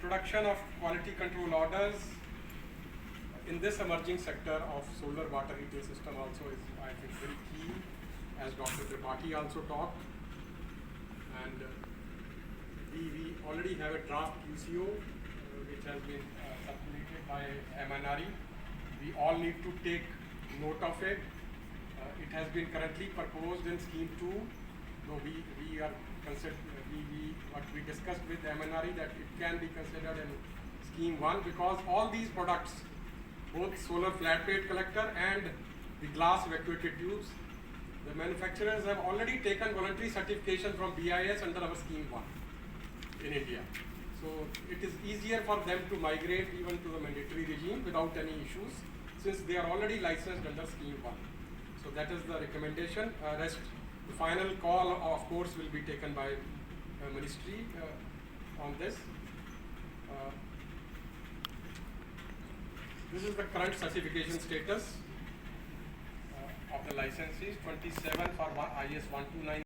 introduction of quality control orders in this emerging sector of solar water retail system also is, I think, very key, as Dr. Tripathi also talked. And we already have a draft QCO which has been circulated by MNRE. We all need to take note of it. It has been currently proposed in Scheme 2. No, we are considered, what we discussed with MNRE that it can be considered in Scheme 1 because all these products, both solar flat plate collector and the glass evacuated tubes, the manufacturers have already taken voluntary certification from BIS under our Scheme 1 in India. So it is easier for them to migrate even to the mandatory regime without any issues since they are already licensed under Scheme 1. So that is the recommendation. The final call, of course, will be taken by Ministry on this. This is the current certification status of the licenses, 27 for IS 129.